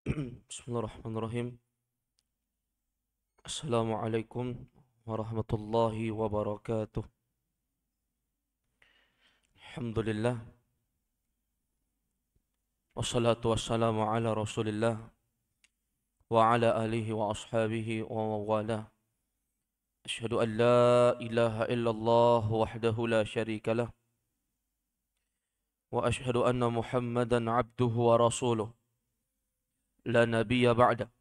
Bismillahirrahmanirrahim. Assalamualaikum warahmatullahi wabarakatuh. Alhamdulillah. Wassalatu wassalamu ala rasulillah wa ala alihi wa ashabihi wa mawala. Ashhadu an la ilaha illallah wahdahu la syarika lah. Wa ashhadu anna muhammadan abduhu wa rasuluh. La nabiyya ba'da.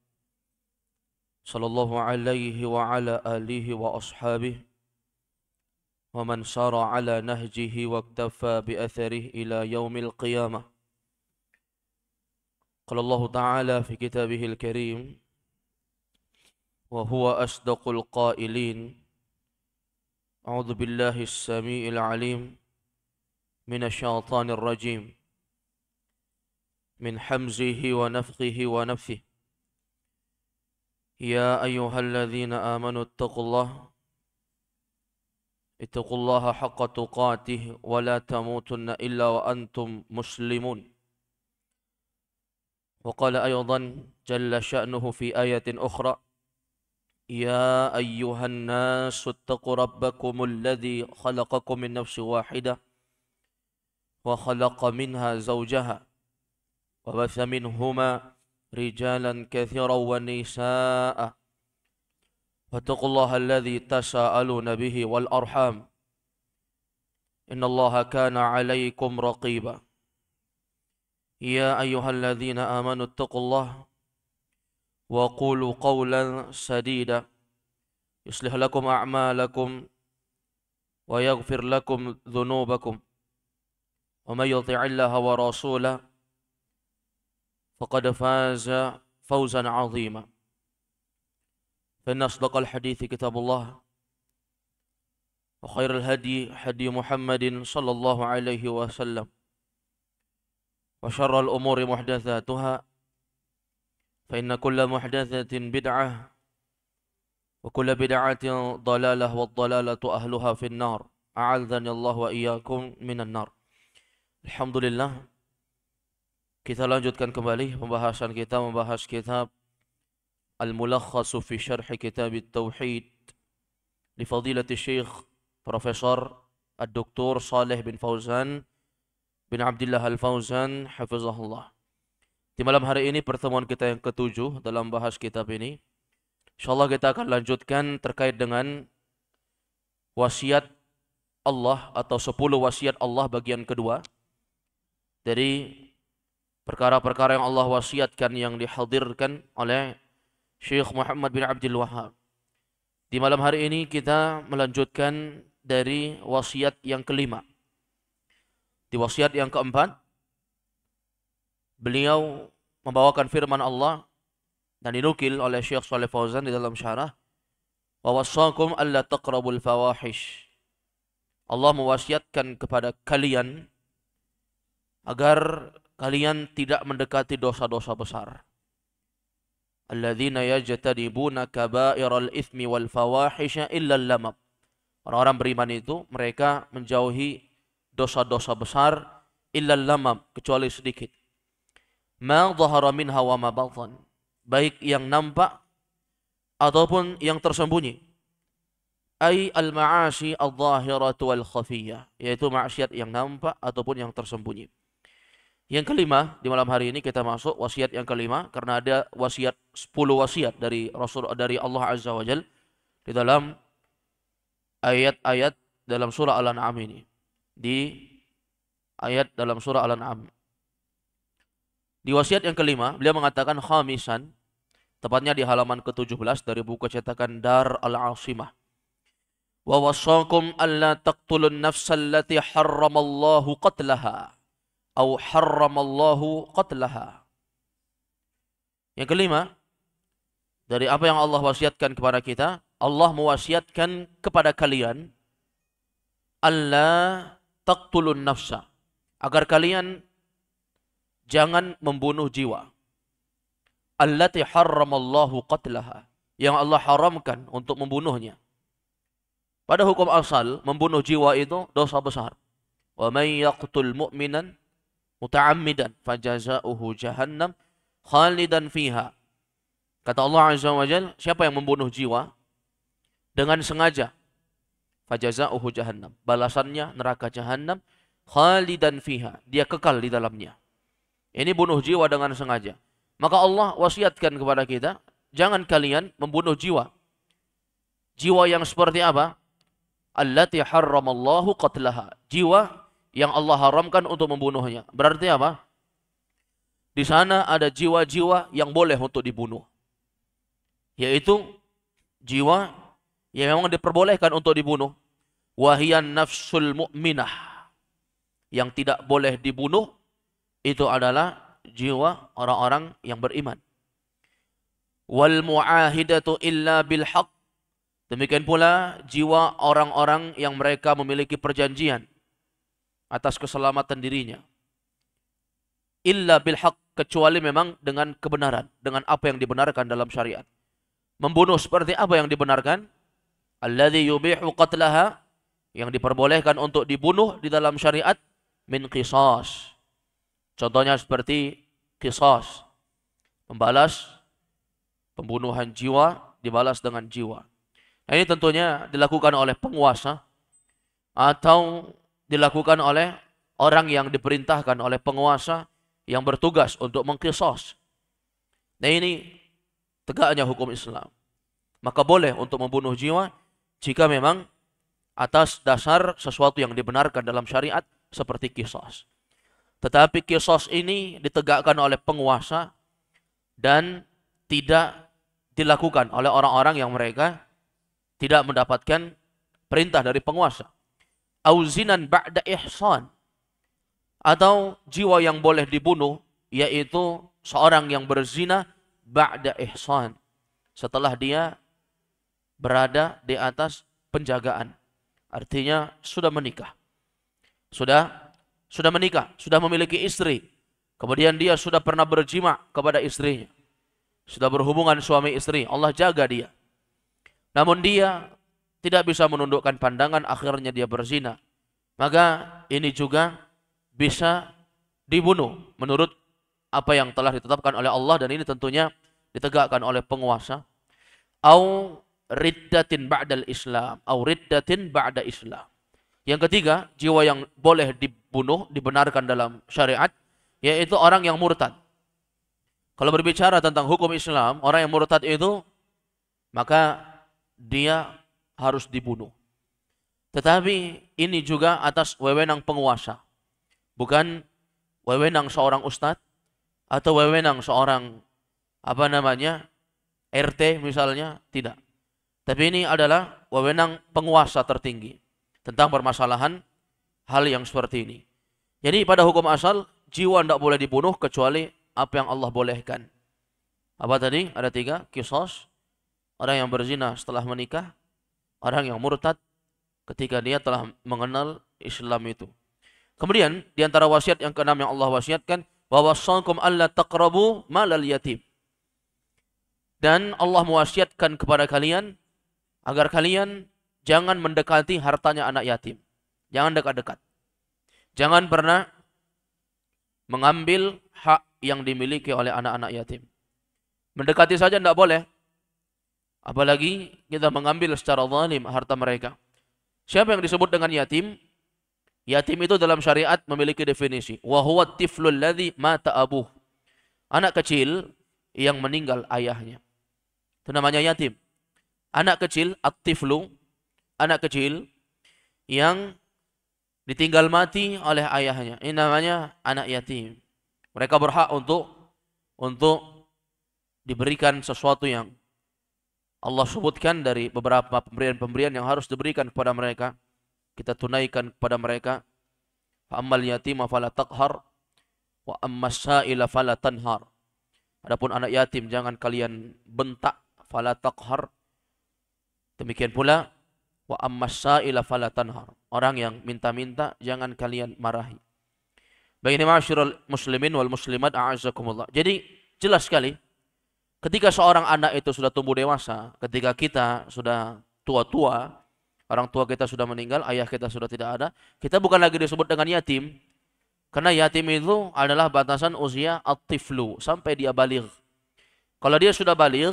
Sallallahu alaihi wa ala alihi wa ashabihi. ومن سار على نهجه واكتفى بأثره إلى يوم القيامة. قال الله تعالى في كتابه الكريم وهو أصدق القائلين أعوذ بالله السميع العليم من الشيطان الرجيم من حمزه ونفخه ونفثه يا أيها الذين آمنوا اتقوا الله حق تقاته ولا تموتن إلا وأنتم مسلمون. وقال أيضا جل شأنه في آية أخرى يا أيها الناس اتقوا ربكم الذي خلقكم من نفس واحدة وخلق منها زوجها وبث منهما رجالا كثيرا ونساء واتقوا الله الذي تساءلون به والأرحام إن الله كان عليكم رقيبا. يا أيها الذين آمنوا اتقوا الله وقولوا قولا سديدا يصلح لكم أعمالكم ويغفر لكم ذنوبكم ومن يطع الله ورسوله فقد فاز فوزا عظيما. فإن أصدق الحديث كتاب الله وخير الهدي هدي محمد صلى الله عليه وسلم وشر الأمور محدثاتها فإن كل محدثة بدعة وكل بدعة ضلالة والضلالة أهلها في النار أعاذني الله وإياكم من النار. Alhamdulillah, kita lanjutkan kembali pembahasan kita membahas kitab Al-Mulakhasu fi Syarh Kitab At-Tauhid li Fadilati Syekh Profesor Ad-Doktor Saleh bin Fauzan bin Abdullah Al-Fauzan hafizahullah. Di malam hari ini pertemuan kita yang ketujuh dalam bahas kitab ini. Insyaallah kita akan lanjutkan terkait dengan wasiat Allah atau 10 wasiat Allah bagian kedua dari perkara-perkara yang Allah wasiatkan yang dihadirkan oleh Syekh Muhammad bin Abdul Wahhab. Di malam hari ini kita melanjutkan dari wasiat yang kelima. Di wasiat yang keempat, beliau membawakan firman Allah dan dinukil oleh Syekh Shalih Fauzan di dalam syarah, wa wassakum alla taqrabul fawahish. Allah mewasiatkan kepada kalian agar kalian tidak mendekati dosa-dosa besar. Alladzina yajtanibuna kaba'iral itsmi wal fawahisha illa al-lamam. Orang-orang beriman itu mereka menjauhi dosa-dosa besar illa al-lamam, kecuali sedikit. Ma dhahara minha wa ma batan. Baik yang nampak ataupun yang tersembunyi. Ai al-ma'asi adh-dhahiratu wal khafiyah, yaitu maksiat yang nampak ataupun yang tersembunyi. Yang kelima, di malam hari ini kita masuk wasiat yang kelima karena ada 10 wasiat dari Allah Azza wa Jalla di dalam ayat-ayat dalam surah Al-An'am ini. Di ayat dalam surah Al-An'am. Di wasiat yang kelima, beliau mengatakan khamisan, tepatnya di halaman ke-17 dari buku cetakan Dar Al-Asimah. Wa wassakum alla taqtulun nafsal lati harramallahu qatlaha. Au harramallahu qatlaha. Yang kelima, dari apa yang Allah wasiatkan kepada kita, Allah mewasiatkan kepada kalian alla taqtulun nafsa, agar kalian jangan membunuh jiwa. Allati harramallahu qatlaha, yang Allah haramkan untuk membunuhnya. Pada hukum asal, membunuh jiwa itu dosa besar. Wa may yaqtul mu'minan muta'ammidan fajaza'uhu jahannam khalidan fiha. Kata Allah Azza wa Jalla, siapa yang membunuh jiwa dengan sengaja, fajaza'uhu jahannam. Balasannya neraka jahannam, khalidan fiha. Dia kekal di dalamnya. Ini bunuh jiwa dengan sengaja. Maka Allah wasiatkan kepada kita, jangan kalian membunuh jiwa. Jiwa yang seperti apa? Allati harramallahu qatlaha. Jiwa yang Allah haramkan untuk membunuhnya. Berarti apa? Di sana ada jiwa-jiwa yang boleh untuk dibunuh. Yaitu jiwa yang memang diperbolehkan untuk dibunuh. Wahiyan nafsul mu'minah. Yang tidak boleh dibunuh itu adalah jiwa orang-orang yang beriman. Wal mu'ahidatu illa bil haqq. Demikian pula jiwa orang-orang yang mereka memiliki perjanjian atas keselamatan dirinya. Illa bil haqq, kecuali memang dengan kebenaran, dengan apa yang dibenarkan dalam syariat. Membunuh seperti apa yang dibenarkan? Alladzi yubihu qatlaha, yang diperbolehkan untuk dibunuh di dalam syariat, min qisas. Contohnya seperti qisas, membalas pembunuhan jiwa dibalas dengan jiwa. Nah, ini tentunya dilakukan oleh penguasa atau dilakukan oleh orang yang diperintahkan oleh penguasa yang bertugas untuk mengqisas. Nah, ini tegaknya hukum Islam. Maka boleh untuk membunuh jiwa jika memang atas dasar sesuatu yang dibenarkan dalam syariat seperti qisas. Tetapi qisas ini ditegakkan oleh penguasa dan tidak dilakukan oleh orang-orang yang mereka tidak mendapatkan perintah dari penguasa. Auzinan ba'da ihsan, atau jiwa yang boleh dibunuh yaitu seorang yang berzina ba'da ihsan, setelah dia berada di atas penjagaan. Artinya sudah menikah. Sudah menikah, sudah memiliki istri. Kemudian dia sudah pernah berjima kepada istrinya. Sudah berhubungan suami istri, Allah jaga dia. Namun dia tidak bisa menundukkan pandangan, akhirnya dia berzina. Maka ini juga bisa dibunuh menurut apa yang telah ditetapkan oleh Allah, dan ini tentunya ditegakkan oleh penguasa. Au riddatin ba'dal Islam, au riddatin ba'da Islam. Yang ketiga, jiwa yang boleh dibunuh, dibenarkan dalam syariat, yaitu orang yang murtad. Kalau berbicara tentang hukum Islam, orang yang murtad itu, maka dia harus dibunuh. Tetapi ini juga atas wewenang penguasa. Bukan wewenang seorang ustadz atau wewenang seorang RT misalnya, tidak. Tapi ini adalah wewenang penguasa tertinggi tentang permasalahan hal yang seperti ini. Jadi pada hukum asal, jiwa tidak boleh dibunuh kecuali apa yang Allah bolehkan. Apa tadi? Ada 3, qisas, orang yang berzina setelah menikah, orang yang murtad ketika dia telah mengenal Islam itu. Kemudian di antara wasiat yang keenam yang Allah wasiatkan, wa wassakum alla taqrabu malal yatim. Dan Allah mewasiatkan kepada kalian agar kalian jangan mendekati hartanya anak yatim. Jangan dekat-dekat. Jangan pernah mengambil hak yang dimiliki oleh anak-anak yatim. Mendekati saja tidak boleh. Apalagi kita mengambil secara zalim harta mereka. Siapa yang disebut dengan yatim? Yatim itu dalam syariat memiliki definisi. Wa huwa tiflul ladzi mata abuh. Anak kecil yang meninggal ayahnya. Itu namanya yatim. Anak kecil, at-tiflu, anak kecil yang ditinggal mati oleh ayahnya. Ini namanya anak yatim. Mereka berhak untuk diberikan sesuatu yang Allah sebutkan dari beberapa pemberian-pemberian yang harus diberikan kepada mereka. Kita tunaikan kepada mereka. Fa ammal yatima fala taqhar wa ammas sa'ila fala tanhar. Adapun anak yatim jangan kalian bentak, fala taqhar. Demikian pula wa ammas sa'ila fala tanhar. Orang yang minta-minta jangan kalian marahi. Baik, ini ma'asyiral muslimin wal muslimat a'azzakumullah. Jadi jelas sekali ketika seorang anak itu sudah tumbuh dewasa, ketika kita sudah tua-tua, orang tua kita sudah meninggal, ayah kita sudah tidak ada, kita bukan lagi disebut dengan yatim. Karena yatim itu adalah batasan usia at-tiflu sampai dia baligh. Kalau dia sudah baligh,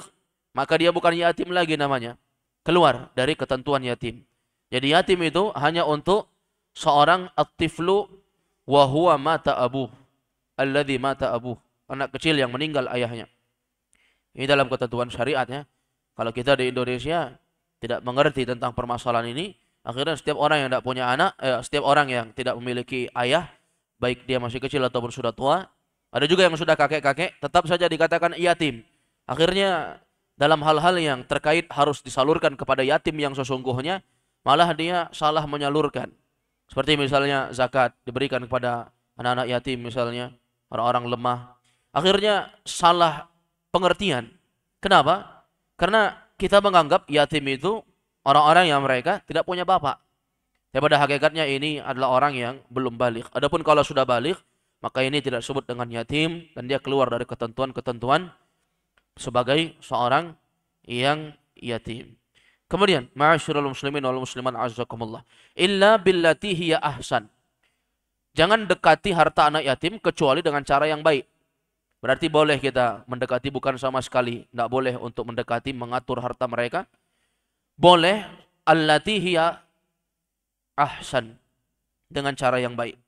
maka dia bukan yatim lagi namanya. Keluar dari ketentuan yatim. Jadi yatim itu hanya untuk seorang at-tiflu wa huwa mata abuh. Alladzi mata abuh. Anak kecil yang meninggal ayahnya. Ini dalam ketentuan syariatnya. Kalau kita di Indonesia tidak mengerti tentang permasalahan ini, akhirnya setiap orang yang tidak punya anak, setiap orang yang tidak memiliki ayah, baik dia masih kecil ataupun sudah tua, ada juga yang sudah kakek-kakek, tetap saja dikatakan yatim. Akhirnya dalam hal-hal yang terkait harus disalurkan kepada yatim yang sesungguhnya, malah dia salah menyalurkan. Seperti misalnya zakat diberikan kepada anak-anak yatim misalnya, orang-orang lemah. Akhirnya salah pengertian. Kenapa? Karena kita menganggap yatim itu orang-orang yang mereka tidak punya bapak. Tapi pada hakikatnya ini adalah orang yang belum balik. Adapun kalau sudah balik, maka ini tidak disebut dengan yatim dan dia keluar dari ketentuan-ketentuan sebagai seorang yang yatim. Kemudian, ma'asyiral muslimin wal musliman azzakumullah, illa billati hiya ahsan. Jangan dekati harta anak yatim kecuali dengan cara yang baik. Berarti boleh kita mendekati, bukan sama sekali tidak boleh untuk mendekati, mengatur harta mereka. Boleh allati hiya ahsan, dengan cara yang baik.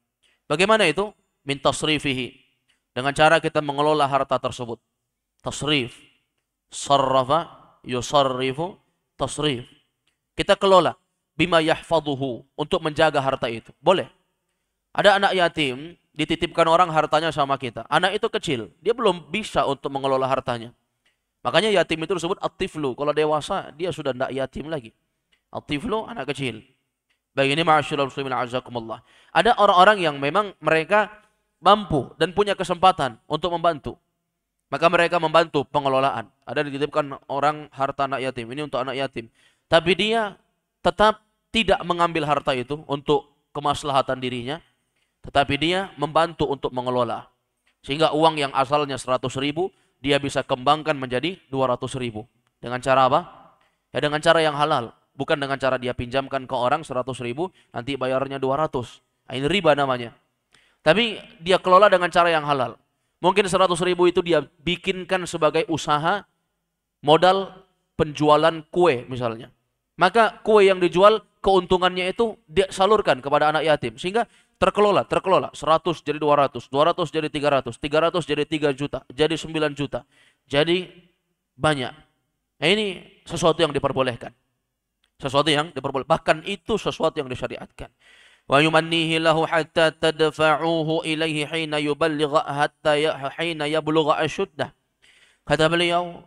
Bagaimana itu? Min tasrifihi, dengan cara kita mengelola harta tersebut. Tasrif, sarrafa, yusarrifu, tasrif. Kita kelola bima yahfaduhu, untuk menjaga harta itu. Boleh. Ada anak yatim, dititipkan orang hartanya sama kita. Anak itu kecil, dia belum bisa untuk mengelola hartanya. Makanya yatim itu disebut at-tiflu. Kalau dewasa, dia sudah tidak yatim lagi. At-tiflu, anak kecil. Baik, ini ma'asyiral muslimin azakumullah. Ada orang-orang yang memang mereka mampu dan punya kesempatan untuk membantu. Maka mereka membantu pengelolaan. Ada dititipkan orang harta anak yatim. Ini untuk anak yatim. Tapi dia tetap tidak mengambil harta itu untuk kemaslahatan dirinya. Tetapi dia membantu untuk mengelola. Sehingga uang yang asalnya 100.000, dia bisa kembangkan menjadi 200.000. Dengan cara apa? Ya dengan cara yang halal. Bukan dengan cara dia pinjamkan ke orang 100.000, nanti bayarnya 200. Nah, ini riba namanya. Tapi dia kelola dengan cara yang halal. Mungkin 100.000 itu dia bikinkan sebagai usaha modal penjualan kue misalnya. Maka kue yang dijual, keuntungannya itu dia salurkan kepada anak yatim. Sehingga terkelola. 100 jadi 200, 200 jadi 300, 300 jadi 3 juta, jadi 9 juta. Jadi banyak. Nah, ini sesuatu yang diperbolehkan. Sesuatu yang diperbolehkan. Bahkan itu sesuatu yang disyariatkan. Wa yumannihi lahu hatta tadfa'uhu ilaihi hina yuballigha hatta hina yablugha ashuddah. Kata beliau,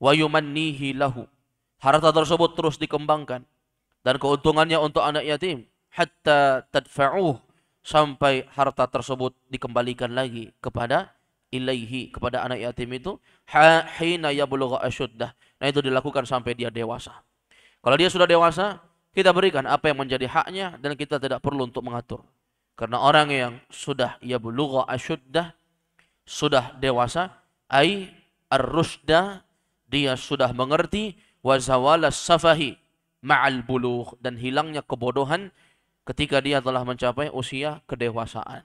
wa yumannihi lahu. Harta tersebut terus dikembangkan dan keuntungannya untuk anak yatim hatta tadfa'uhu, sampai harta tersebut dikembalikan lagi kepada ilaihi, kepada anak yatim itu hina yablugha ashuddah. Nah, itu dilakukan sampai dia dewasa. Kalau dia sudah dewasa, kita berikan apa yang menjadi haknya dan kita tidak perlu untuk mengatur. Karena orang yang sudah yablugha ashuddah, sudah dewasa, ai ar-rusyda, dia sudah mengerti, wa zawalas safahi ma'al bulugh, dan hilangnya kebodohan ketika dia telah mencapai usia kedewasaan.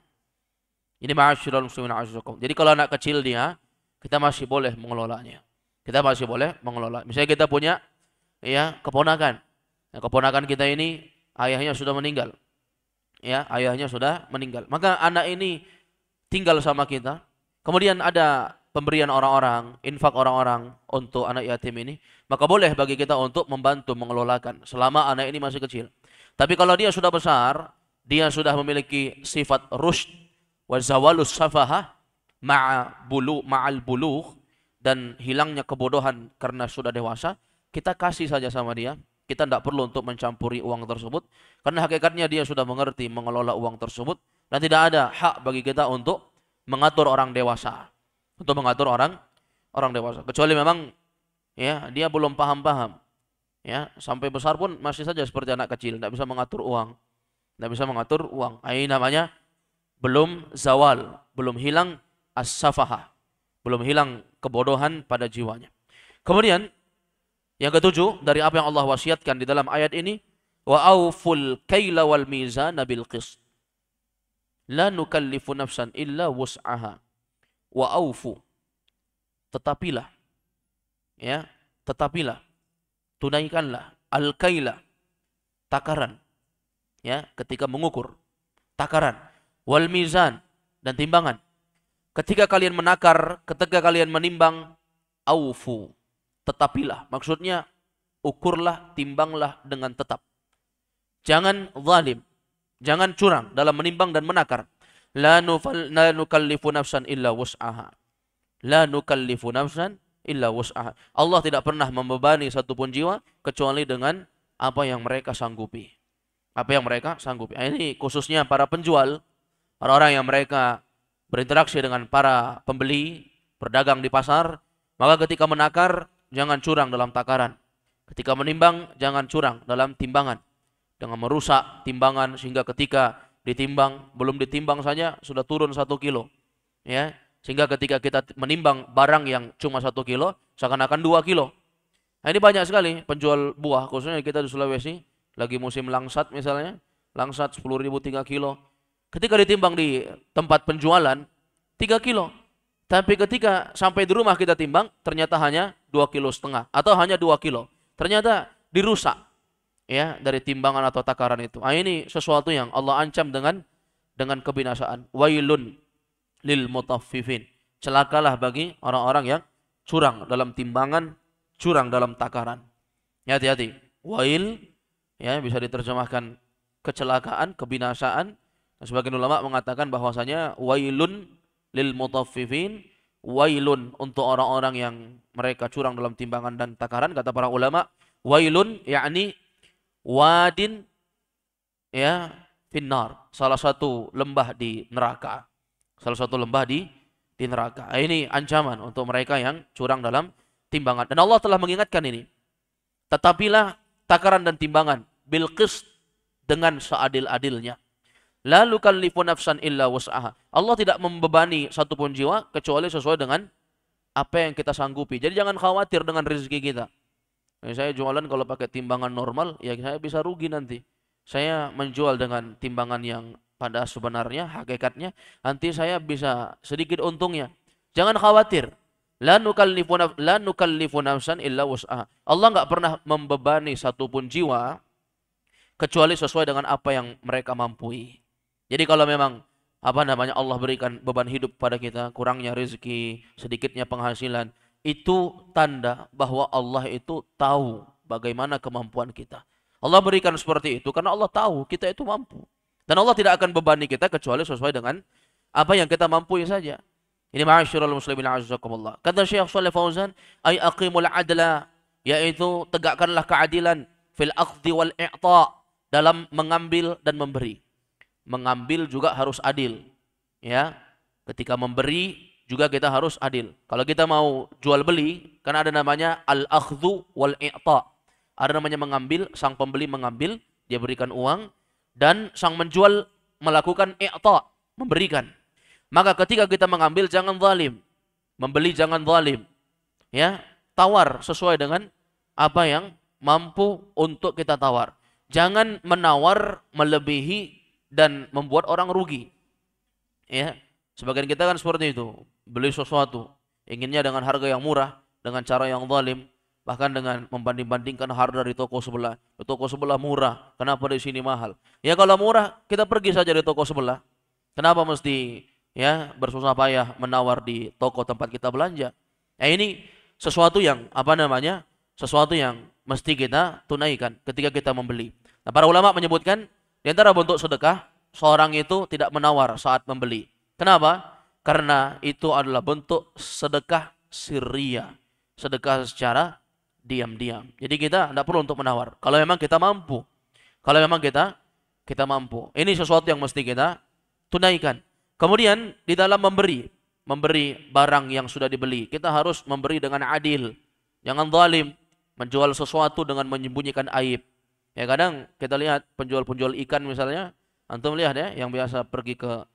Ini ma'asyiral muslimin azakum. Jadi kalau anak kecil dia, kita masih boleh mengelolanya. Kita masih boleh mengelola. Misalnya kita punya ya keponakan. Nah, keponakan kita ini ayahnya sudah meninggal. Ya, ayahnya sudah meninggal. Maka anak ini tinggal sama kita. Kemudian ada pemberian orang-orang, infak orang-orang untuk anak yatim ini, maka boleh bagi kita untuk membantu mengelolakan selama anak ini masih kecil. Tapi kalau dia sudah besar, dia sudah memiliki sifat rushd wa zawalus safahah ma'al bulugh, dan hilangnya kebodohan karena sudah dewasa, kita kasih saja sama dia. Kita tidak perlu untuk mencampuri uang tersebut, karena hakikatnya dia sudah mengerti mengelola uang tersebut, dan tidak ada hak bagi kita untuk mengatur orang dewasa, untuk mengatur orang dewasa, kecuali memang ya dia belum paham-paham. Ya, sampai besar pun masih saja seperti anak kecil, tidak bisa mengatur uang. Tidak bisa mengatur uang. Ini namanya belum zawal, belum hilang as-safahah, belum hilang kebodohan pada jiwanya. Kemudian yang ketujuh dari apa yang Allah wasiatkan di dalam ayat ini, wa auful kaila wal mizana bil qist. La nukallifu nafsan illa wus'aha wa aufu. Tetapilah, ya, tetapilah, tunaikanlah al-kaila, takaran, ya, ketika mengukur, takaran, wal mizan, dan timbangan. Ketika kalian menakar, ketika kalian menimbang, aufu, tetapilah. Maksudnya ukurlah, timbanglah dengan tetap. Jangan zalim, jangan curang dalam menimbang dan menakar. La nukallifu nafsan illa wus'aha. La nukallifu nafsan illa wus'aha. Allah tidak pernah membebani satupun jiwa kecuali dengan apa yang mereka sanggupi. Apa yang mereka sanggupi. Ini khususnya para penjual, orang-orang yang mereka berinteraksi dengan para pembeli, berdagang di pasar, maka ketika menakar, jangan curang dalam takaran. Ketika menimbang, jangan curang dalam timbangan. Dengan merusak timbangan sehingga ketika ditimbang, belum ditimbang saja sudah turun 1 kilo. Ya, sehingga ketika kita menimbang barang yang cuma 1 kilo, seakan-akan 2 kilo. Nah, ini banyak sekali penjual buah, khususnya kita di Sulawesi, lagi musim langsat misalnya, langsat 10.000 3 kilo. Ketika ditimbang di tempat penjualan, 3 kilo. Tapi ketika sampai di rumah kita timbang, ternyata hanya 2,5 kilo atau hanya 2 kilo. Ternyata dirusak, ya, dari timbangan atau takaran itu. Nah, ini sesuatu yang Allah ancam dengan kebinasaan. Wailun lil mutaffifin. Celakalah bagi orang-orang yang curang dalam timbangan, curang dalam takaran. Ya, hati-hati. Wail, ya, bisa diterjemahkan kecelakaan, kebinasaan. Sebagian ulama mengatakan bahwasanya wailun lil mutaffifin, wailun untuk orang-orang yang mereka curang dalam timbangan dan takaran. Kata para ulama, wailun yakni wadin, ya, finnar, salah satu lembah di neraka. Salah satu lembah di neraka. Ini ancaman untuk mereka yang curang dalam timbangan. Dan Allah telah mengingatkan ini. Tetapilah takaran dan timbangan bil qist, dengan seadil-adilnya. La nukallifu nafsan illa wus'aha. Allah tidak membebani satupun jiwa kecuali sesuai dengan apa yang kita sanggupi. Jadi jangan khawatir dengan rezeki kita. Saya jualan kalau pakai timbangan normal, ya saya bisa rugi nanti. Saya menjual dengan timbangan yang pada sebenarnya, hakikatnya, nanti saya bisa sedikit untungnya. Jangan khawatir. La nukallifu nafsan illa wus'aha. Allah nggak pernah membebani satupun jiwa kecuali sesuai dengan apa yang mereka mampu. Jadi kalau memang Allah berikan beban hidup pada kita, kurangnya rezeki, sedikitnya penghasilan, itu tanda bahwa Allah itu tahu bagaimana kemampuan kita. Allah berikan seperti itu karena Allah tahu kita itu mampu. Dan Allah tidak akan bebani kita kecuali sesuai dengan apa yang kita mampu saja. Ini ma'asyiral muslimin a'azzakumullah. Kata Syekh Shalih Fauzan, ay aqimul adla, yaitu tegakkanlah keadilan fil akhdhi wal i'ta, dalam mengambil dan memberi. Mengambil juga harus adil. Ya, ketika memberi juga kita harus adil. Kalau kita mau jual beli, kan ada namanya al-akhdhu wal i'ta. Ada namanya mengambil, sang pembeli mengambil, dia berikan uang, dan sang menjual melakukan i'ta, memberikan. Maka ketika kita mengambil jangan zalim, membeli jangan zalim. Ya, tawar sesuai dengan apa yang mampu untuk kita tawar. Jangan menawar melebihi dan membuat orang rugi. Ya, sebagian kita kan seperti itu, beli sesuatu inginnya dengan harga yang murah, dengan cara yang zalim, bahkan dengan membanding-bandingkan harga di toko sebelah. Di toko sebelah murah, kenapa di sini mahal? Ya kalau murah kita pergi saja di toko sebelah. Kenapa mesti, ya, bersusah payah menawar di toko tempat kita belanja? Ini sesuatu yang sesuatu yang mesti kita tunaikan ketika kita membeli. Nah, para ulama menyebutkan di antara bentuk sedekah, seorang itu tidak menawar saat membeli. Kenapa? Karena itu adalah bentuk sedekah sirriyah, sedekah secara diam-diam. Jadi kita tidak perlu untuk menawar. Kalau memang kita mampu, kalau memang kita mampu, ini sesuatu yang mesti kita tunaikan. Kemudian di dalam memberi barang yang sudah dibeli, kita harus memberi dengan adil. Jangan zalim, menjual sesuatu dengan menyembunyikan aib. Ya, kadang kita lihat penjual-penjual ikan misalnya, antum lihat ya, yang biasa pergi ke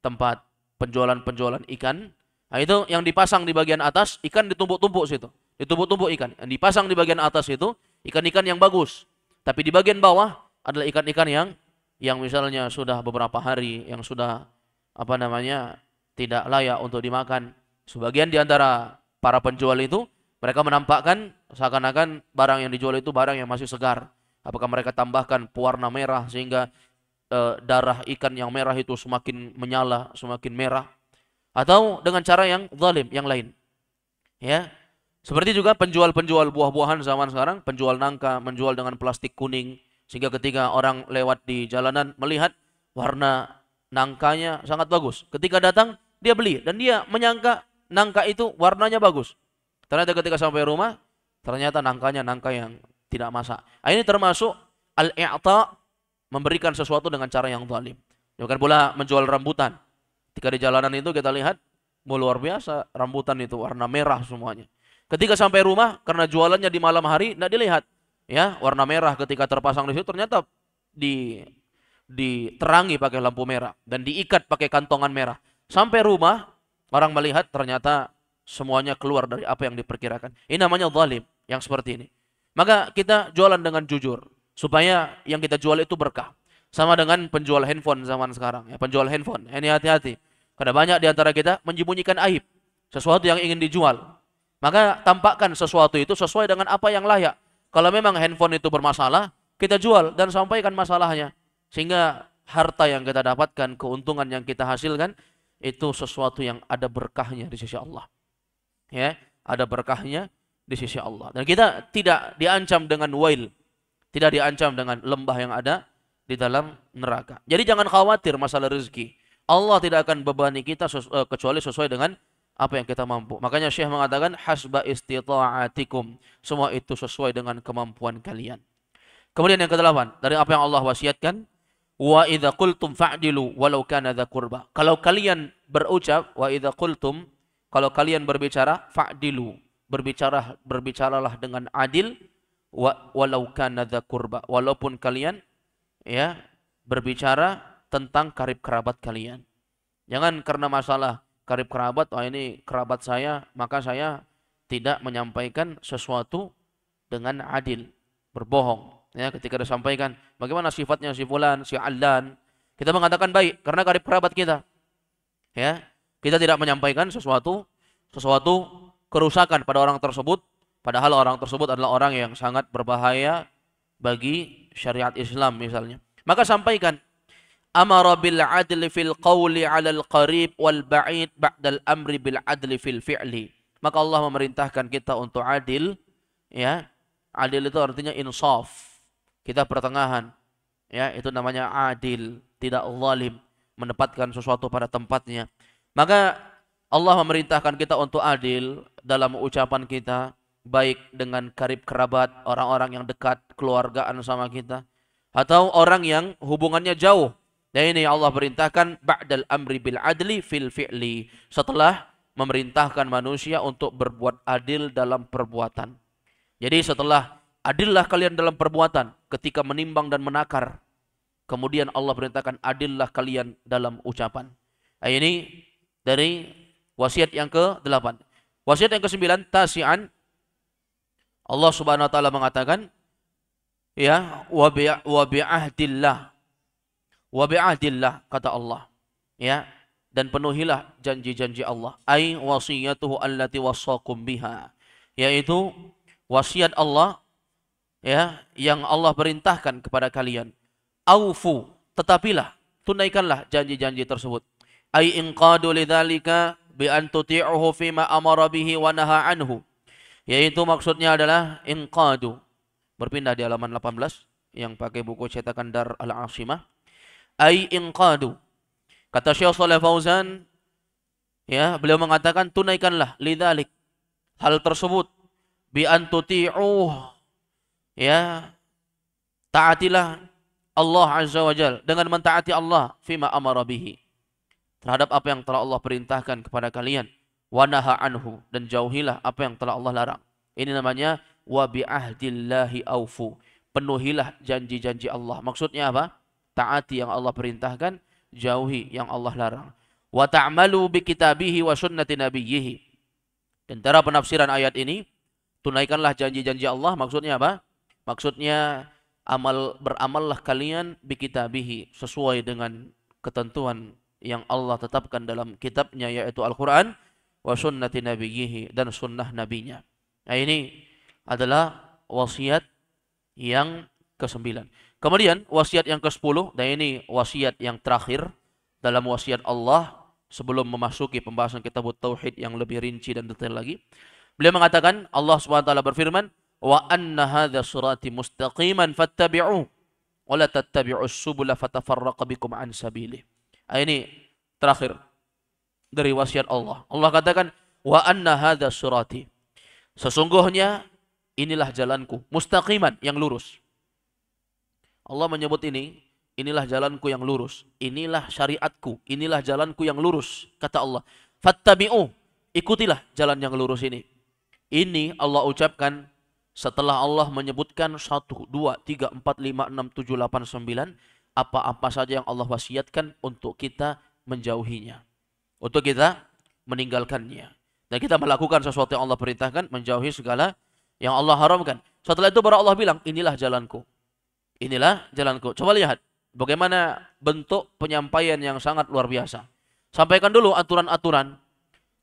tempat penjualan ikan. Nah, itu yang dipasang di bagian atas, ikan ditumpuk-tumpuk situ. Ditumpuk-tumpuk ikan. Yang dipasang di bagian atas itu ikan-ikan yang bagus. Tapi di bagian bawah adalah ikan-ikan yang misalnya sudah beberapa hari, yang sudah tidak layak untuk dimakan. Sebagian di antara para penjual itu mereka menampakkan seakan-akan barang yang dijual itu barang yang masih segar. Apakah mereka tambahkan pewarna merah sehingga darah ikan yang merah itu semakin menyala, semakin merah, atau dengan cara yang zalim yang lain. Ya. Seperti juga penjual-penjual buah-buahan zaman sekarang, penjual nangka, menjual dengan plastik kuning sehingga ketika orang lewat di jalanan melihat warna nangkanya sangat bagus. Ketika datang dia beli dan dia menyangka nangka itu warnanya bagus. Ternyata ketika sampai rumah ternyata nangkanya nangka yang tidak masak. Ini termasuk al-i'ta, memberikan sesuatu dengan cara yang zalim. Bukan pula menjual rambutan. Ketika di jalanan itu kita lihat luar biasa rambutan itu warna merah semuanya. Ketika sampai rumah karena jualannya di malam hari tidak dilihat ya warna merah ketika terpasang di situ ternyata diterangi pakai lampu merah dan diikat pakai kantongan merah. Sampai rumah orang melihat ternyata semuanya keluar dari apa yang diperkirakan. Ini namanya zalim yang seperti ini. Maka kita jualan dengan jujur supaya yang kita jual itu berkah. Sama dengan penjual handphone zaman sekarang ya, penjual handphone. Ini hati-hati. Karena banyak di antara kita menyembunyikan aib sesuatu yang ingin dijual. Maka tampakkan sesuatu itu sesuai dengan apa yang layak. Kalau memang handphone itu bermasalah, kita jual dan sampaikan masalahnya. Sehingga harta yang kita dapatkan, keuntungan yang kita hasilkan, itu sesuatu yang ada berkahnya di sisi Allah. Ya, ada berkahnya di sisi Allah. Dan kita tidak diancam dengan wail, tidak diancam dengan lembah yang ada di dalam neraka. Jadi jangan khawatir masalah rezeki. Allah tidak akan bebani kita kecuali sesuai dengan apa yang kita mampu. Makanya Syekh mengatakan hasba istita'atikum. Semua itu sesuai dengan kemampuan kalian. Kemudian yang kedelapan, dari apa yang Allah wasiatkan, wa idza qultum fa'dilu walau kana dza qurba. Kalau kalian berucap wa idza qultum, kalau kalian berbicara fa'dilu, berbicaralah dengan adil walau kana dza qurba. Walaupun kalian ya berbicara tentang karib kerabat kalian. Jangan karena masalah karib kerabat, ini kerabat saya, maka saya tidak menyampaikan sesuatu dengan adil, berbohong. Ya, ketika disampaikan, bagaimana sifatnya si fulan, si allan, kita mengatakan baik karena karib kerabat kita. Ya, kita tidak menyampaikan sesuatu kerusakan pada orang tersebut, padahal orang tersebut adalah orang yang sangat berbahaya bagi syariat Islam misalnya. Maka sampaikan amara bil adli fil qawli 'alal qarib wal ba'id ba'dal amri bil adli fil fi'li. Maka Allah memerintahkan kita untuk adil, ya. Adil itu artinya insaf. Kita pertengahan. Ya, itu namanya adil, tidak zalim, menempatkan sesuatu pada tempatnya. Maka Allah memerintahkan kita untuk adil dalam ucapan kita, baik dengan karib kerabat, orang-orang yang dekat, keluargaan sama kita, atau orang yang hubungannya jauh. Dan ini Allah perintahkan ba'dal amri bil adli fil fi'li. Setelah memerintahkan manusia untuk berbuat adil dalam perbuatan. Jadi setelah adillah kalian dalam perbuatan ketika menimbang dan menakar. Kemudian Allah perintahkan adillah kalian dalam ucapan. Ini dari wasiat yang ke-8. Wasiat yang ke-9, tasi'an. Allah Subhanahu wa taala mengatakan ya wa bi'ahdillah. Wa bi'ahdillah kata Allah. Ya, dan penuhilah janji-janji Allah. Ai wasiyatuhu allati wassakum biha. Yaitu wasiat Allah ya yang Allah perintahkan kepada kalian. Aufu, tetapilah, tunaikanlah janji-janji tersebut. Ai inqadu lidzalika bi an tuti'uhu fima amara bihi wa naha anhu. Yaitu maksudnya adalah inqadu. Berpindah di halaman 18 yang pakai buku cetakan Dar Al-Asimah. Ai inqadu. Kata Syekh Shalih Fauzan, ya, beliau mengatakan tunaikanlah lidzalik, hal tersebut, bi an tuti'uh, ya, taatilah Allah Azza wa Jalla dengan mentaati Allah fima amara bihi, terhadap apa yang telah Allah perintahkan kepada kalian, wa naha anhu, dan jauhilah apa yang telah Allah larang. Ini namanya wa bi ahdillahi aufu, penuhilah janji-janji Allah. Maksudnya apa? Taati yang Allah perintahkan, jauhi yang Allah larang. Wa ta'malu bi kitabihi wa sunnati nabiyhi. Dan cara penafsiran ayat ini, tunaikanlah janji-janji Allah, maksudnya apa? Maksudnya beramallah kalian bikitabihi, sesuai dengan ketentuan yang Allah tetapkan dalam kitabnya, yaitu Al-Quran, wa sunnati nabiyyihi, dan sunnah nabinya. Nah, ini adalah wasiat yang ke-9. Kemudian wasiat yang ke-10, dan ini wasiat yang terakhir dalam wasiat Allah sebelum memasuki pembahasan kitab tauhid yang lebih rinci dan detail lagi. Beliau mengatakan, Allah SWT berfirman, wa anna hadza sirati mustaqiman fattabi'uhu wa la tattabi'us subula fatafarraqa bikum an sabilihi. Ini terakhir dari wasiat Allah. Allah katakan, wa anna hadza sirati, sesungguhnya inilah jalanku, mustaqiman, yang lurus. Allah menyebut inilah jalanku yang lurus, inilah syariatku, inilah jalanku yang lurus, kata Allah. Fattabi'u, ikutilah jalan yang lurus ini. Ini Allah ucapkan setelah Allah menyebutkan 1, 2, 3, 4, 5, 6, 7, 8, 9 apa-apa saja yang Allah wasiatkan untuk kita menjauhinya, untuk kita meninggalkannya. Dan kita melakukan sesuatu yang Allah perintahkan, menjauhi segala yang Allah haramkan. Setelah itu baru Allah bilang, inilah jalanku. Inilah jalanku. Coba lihat bagaimana bentuk penyampaian yang sangat luar biasa. Sampaikan dulu aturan-aturan.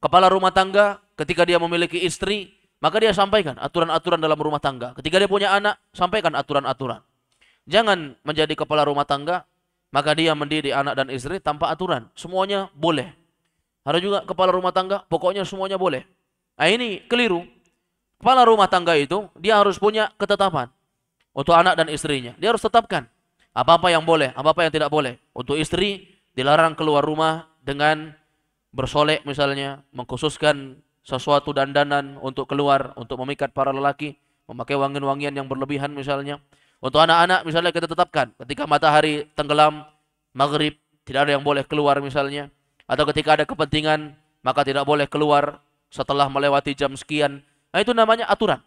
Kepala rumah tangga ketika dia memiliki istri, maka dia sampaikan aturan-aturan dalam rumah tangga. Ketika dia punya anak, sampaikan aturan-aturan. Jangan menjadi kepala rumah tangga, maka dia mendidik anak dan istri tanpa aturan. Semuanya boleh. Ada juga kepala rumah tangga, pokoknya semuanya boleh. Nah, ini keliru. Kepala rumah tangga itu, dia harus punya ketetapan. Untuk anak dan istrinya, dia harus tetapkan apa-apa yang boleh, apa-apa yang tidak boleh. Untuk istri, dilarang keluar rumah dengan bersolek misalnya, mengkhususkan sesuatu dandanan untuk keluar, untuk memikat para lelaki, memakai wangian-wangian yang berlebihan misalnya. Untuk anak-anak misalnya kita tetapkan, ketika matahari tenggelam, maghrib, tidak ada yang boleh keluar misalnya. Atau ketika ada kepentingan, maka tidak boleh keluar setelah melewati jam sekian. Nah, itu namanya aturan.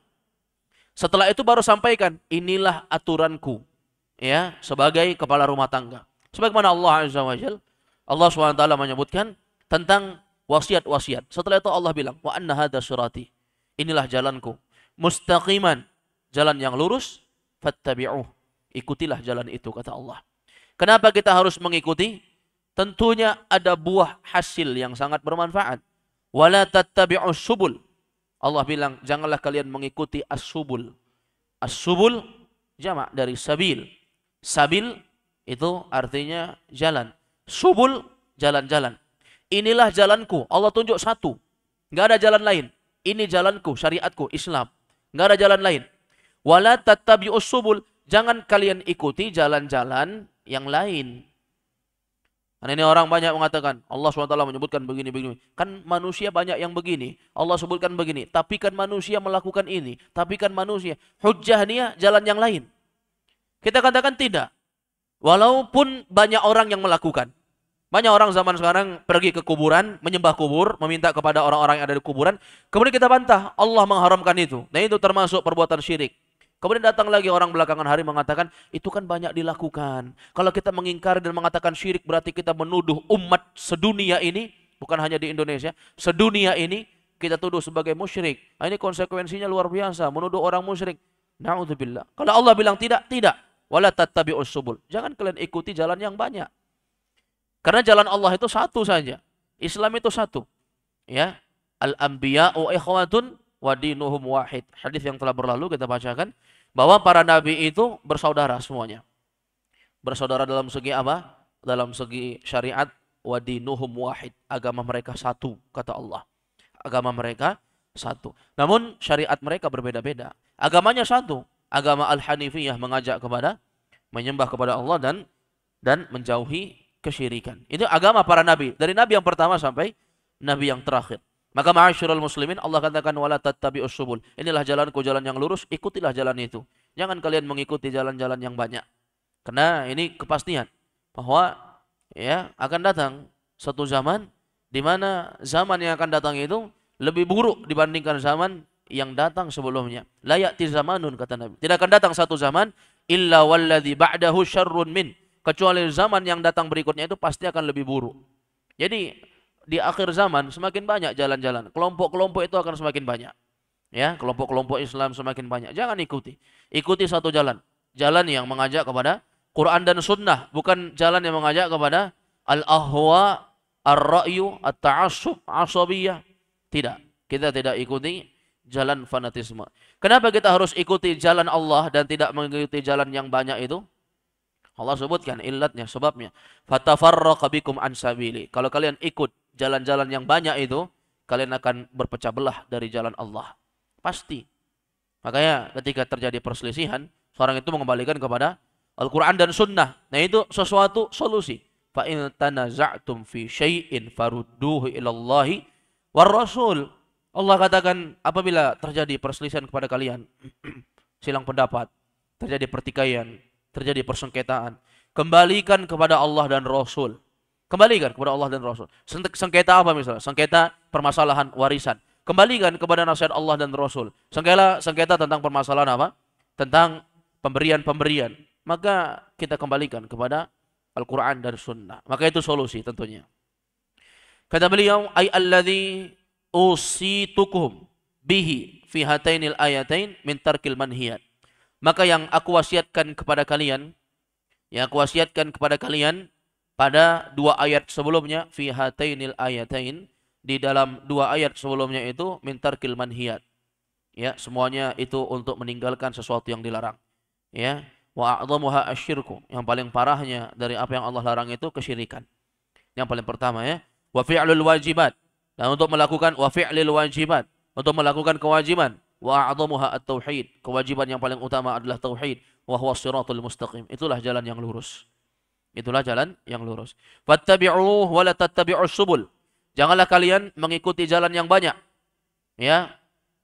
Setelah itu baru sampaikan, inilah aturanku, ya, sebagai kepala rumah tangga. Sebagaimana Allah Azza wa Jalla, Allah SWT menyebutkan tentang wasiat-wasiat. Setelah itu Allah bilang, wa anna hadza sirati, inilah jalanku, mustaqiman, jalan yang lurus, fattabi'uh, ikutilah jalan itu, kata Allah. Kenapa kita harus mengikuti? Tentunya ada buah hasil yang sangat bermanfaat. Wala tattabi'us subul. Allah bilang, janganlah kalian mengikuti as-subul. As-subul jamak dari sabil. Sabil itu artinya jalan. Subul, jalan-jalan. Inilah jalanku. Allah tunjuk satu. Nggak ada jalan lain. Ini jalanku, syariatku, Islam. Nggak ada jalan lain. Wala tattabi'us subul. Jangan kalian ikuti jalan-jalan yang lain. Karena ini orang banyak mengatakan, Allah SWT menyebutkan begini-begini. Kan manusia banyak yang begini. Allah sebutkan begini. Tapi kan manusia melakukan ini. Tapi kan manusia. Hujjah dia jalan yang lain. Kita katakan tidak. Walaupun banyak orang yang melakukan. Banyak orang zaman sekarang pergi ke kuburan, menyembah kubur, meminta kepada orang-orang yang ada di kuburan. Kemudian kita bantah, Allah mengharamkan itu. Dan itu termasuk perbuatan syirik. Kemudian datang lagi orang belakangan hari mengatakan, itu kan banyak dilakukan. Kalau kita mengingkari dan mengatakan syirik, berarti kita menuduh umat sedunia ini, bukan hanya di Indonesia, sedunia ini, kita tuduh sebagai musyrik. Nah, ini konsekuensinya luar biasa, menuduh orang musyrik. Na'udzubillah. Kalau Allah bilang tidak, tidak. Wala tattabi'us subul. Jangan kalian ikuti jalan yang banyak. Karena jalan Allah itu satu saja. Islam itu satu. Ya. Al-anbiya'u ikhwatun wa dinuhum wahid. Hadis yang telah berlalu kita bacakan bahwa para nabi itu bersaudara semuanya. Bersaudara dalam segi apa? Dalam segi syariat, wa dinuhum wahid. Agama mereka satu, kata Allah. Agama mereka satu. Namun syariat mereka berbeda-beda. Agamanya satu. Agama Al-Hanifiyah mengajak kepada menyembah kepada Allah dan menjauhi kesyirikan. Itu agama para nabi. Dari nabi yang pertama sampai nabi yang terakhir. Maka ma'asyiral muslimin, Allah katakan wala tattabi'us subul. Inilah jalanku, jalan yang lurus, ikutilah jalan itu. Jangan kalian mengikuti jalan-jalan yang banyak. Karena ini kepastian bahwa ya akan datang satu zaman di mana zaman yang akan datang itu lebih buruk dibandingkan zaman yang datang sebelumnya. La ya'ti zamanun, kata Nabi. Tidak akan datang satu zaman illa walladzi ba'dahu syarrun min. Kecuali zaman yang datang berikutnya itu pasti akan lebih buruk. Jadi di akhir zaman semakin banyak jalan-jalan. Kelompok-kelompok itu akan semakin banyak. Ya, kelompok-kelompok Islam semakin banyak. Jangan ikuti. Ikuti satu jalan. Jalan yang mengajak kepada Quran dan Sunnah, bukan jalan yang mengajak kepada al-ahwa, ar-ra'yu, at-ta'assub, asabiyah. Tidak, kita tidak ikuti jalan fanatisme. Kenapa kita harus ikuti jalan Allah dan tidak mengikuti jalan yang banyak itu? Allah sebutkan illatnya, sebabnya. Fatafarraqa bikum an sabili. Kalau kalian ikut jalan-jalan yang banyak itu, kalian akan berpecah belah dari jalan Allah. Pasti. Makanya ketika terjadi perselisihan, seorang itu mengembalikan kepada Al-Quran dan Sunnah. Nah itu sesuatu solusi. Fa in tanaza'tum fi syai'in farudduhu ilallahi war rasul. Allah katakan apabila terjadi perselisihan kepada kalian, silang pendapat, terjadi pertikaian, terjadi persengketaan, kembalikan kepada Allah dan Rasul. Kembalikan kepada Allah dan Rasul. Sengketa apa misalnya? Sengketa permasalahan warisan. Kembalikan kepada nasihat Allah dan Rasul. Sengketa tentang permasalahan apa? Tentang pemberian-pemberian. Maka kita kembalikan kepada Al-Quran dan Sunnah. Maka itu solusi tentunya. Kata beliau, ay alladhi usitukum bihi fi hatainil ayatain min tarkil manhiyat. Maka yang aku wasiatkan kepada kalian, pada dua ayat sebelumnya, fi hatainil ayatain, di dalam dua ayat sebelumnya itu min tarkil manhiyat. Ya, semuanya itu untuk meninggalkan sesuatu yang dilarang. Ya, wa a'dhamuha asyirku, yang paling parahnya dari apa yang Allah larang itu kesyirikan. Yang paling pertama ya, wa fi'lul wajibat. Dan untuk melakukan wa fi'lil wajibat, untuk melakukan kewajiban, wa a'dhamuha at-tauhid, kewajiban yang paling utama adalah tauhid, wa huwa shiratul mustaqim. Itulah jalan yang lurus. Itulah jalan yang lurus. Fattabi'uhu wa la tattabi'us subul. Janganlah kalian mengikuti jalan yang banyak. Ya.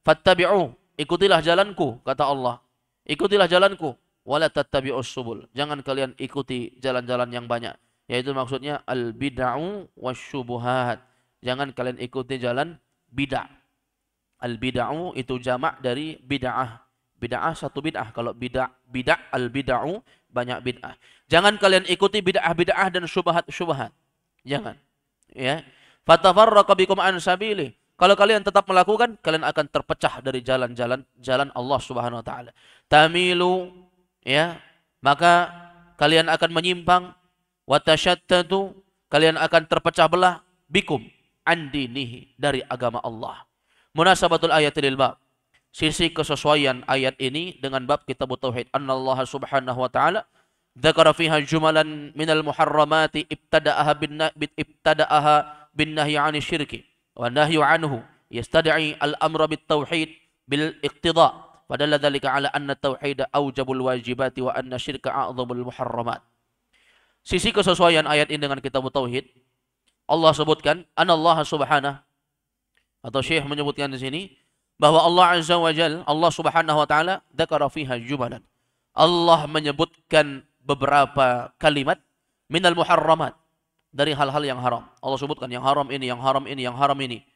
Fattabi'u, ikutilah jalanku, kata Allah. Ikutilah jalanku, wa la tattabi'us subul. Jangan kalian ikuti jalan-jalan yang banyak. Yaitu maksudnya al-bid'u wasyubuhat. Jangan kalian ikuti jalan bid'ah. Al-bid'u itu jamak dari bid'ah. Bid'ah satu bid'ah. Kalau bid'ah al-bid'u banyak bid'ah. Jangan kalian ikuti bid'ah-bid'ah dan syubhat-syubhat. Jangan. Ya. Fatafarraqa bikum an sabili. Kalau kalian tetap melakukan, kalian akan terpecah dari jalan Allah Subhanahu wa taala. Tamilu, ya, maka kalian akan menyimpang, wa tashattatu, kalian akan terpecah belah, bikum an dinihi, dari agama Allah. Munasabatul ayat lil bab. Sisi kesesuaian ayat ini dengan bab kitab tauhid. Annallaha subhanahu wa ta'ala dzakara fiha jumalan minal muharramati ibtada'aha bin nahyi 'anil syirki wa nahyu 'anhu yastad'i al-amra bit tauhid bil iqtida'. Padalla dzalika 'ala anna tauhid aujabul wajibati wa anna syirka a'dhamul muharramat. Sisi kesesuaian ayat ini dengan kitab tauhid, Allah sebutkan anallaha subhanahu, atau Syekh menyebutkan di sini bahwa Allah Azza wa Jalla, Allah Subhanahu wa taala, dzakara fiha jumalan. Allah menyebutkan beberapa kalimat minal muharramat, dari hal-hal yang haram. Allah sebutkan yang haram ini, yang haram ini, yang haram ini.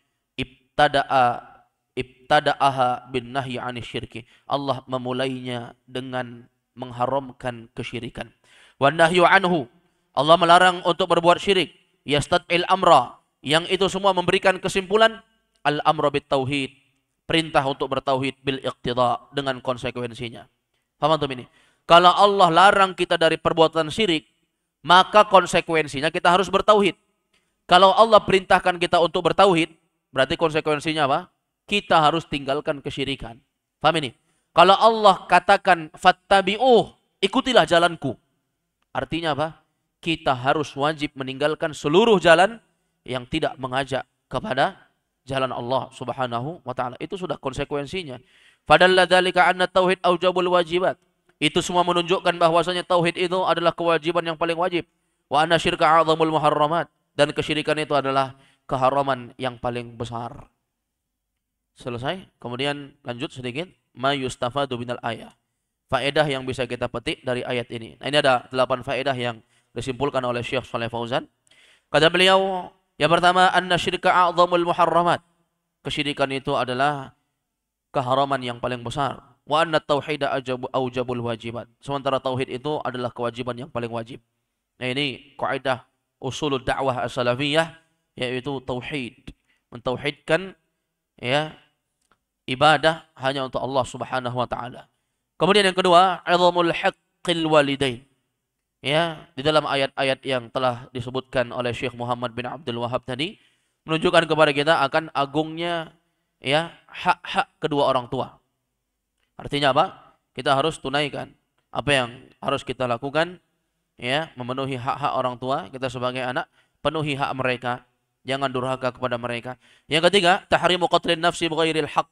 Ibtada'aha bin nahyi 'anil syirki. Allah memulainya dengan mengharamkan kesyirikan. Wan nahyu anhu, Allah melarang untuk berbuat syirik. Yastad'il amra, yang itu semua memberikan kesimpulan al-amra bit tauhid, perintah untuk bertauhid bil iqtida, dengan konsekuensinya. Paham antum ini? Kalau Allah larang kita dari perbuatan syirik, maka konsekuensinya kita harus bertauhid. Kalau Allah perintahkan kita untuk bertauhid, berarti konsekuensinya apa? Kita harus tinggalkan kesyirikan. Paham ini? Kalau Allah katakan fattabi'uh, ikutilah jalanku, artinya apa? Kita harus wajib meninggalkan seluruh jalan yang tidak mengajak kepada jalan Allah Subhanahu wa taala. Itu sudah konsekuensinya. Fadalla dzalika anna tauhid aujabul wajibat. Itu semua menunjukkan bahwasanya tauhid itu adalah kewajiban yang paling wajib. Wa anna syirka a'dhamul muharramat, dan kesyirikan itu adalah keharaman yang paling besar. Selesai. Kemudian lanjut sedikit, ma yustafadu minal ayah. Faedah yang bisa kita petik dari ayat ini. Nah, ini ada 8 faedah yang disimpulkan oleh Syekh Shalih Fauzan. Kata beliau, yang pertama, anna syirka a'dhamul muharramat. Kesyirikan itu adalah keharaman yang paling besar. Wa anna tauhida aujabul wajibat. Sementara tauhid itu adalah kewajiban yang paling wajib. Nah, ini kaidah usulul dakwah as-salafiyah, yaitu tauhid. Mentauhidkan ya ibadah hanya untuk Allah Subhanahu wa taala. Kemudian yang kedua, 'idhamul haqqil walidain. Ya, di dalam ayat-ayat yang telah disebutkan oleh Syekh Muhammad bin Abdul Wahhab tadi menunjukkan kepada kita akan agungnya ya hak-hak kedua orang tua. Artinya apa? Kita harus tunaikan apa yang harus kita lakukan, ya, memenuhi hak-hak orang tua kita sebagai anak, penuhi hak mereka, jangan durhaka kepada mereka. Yang ketiga, tahrimu qatlin nafsi bighairil haq.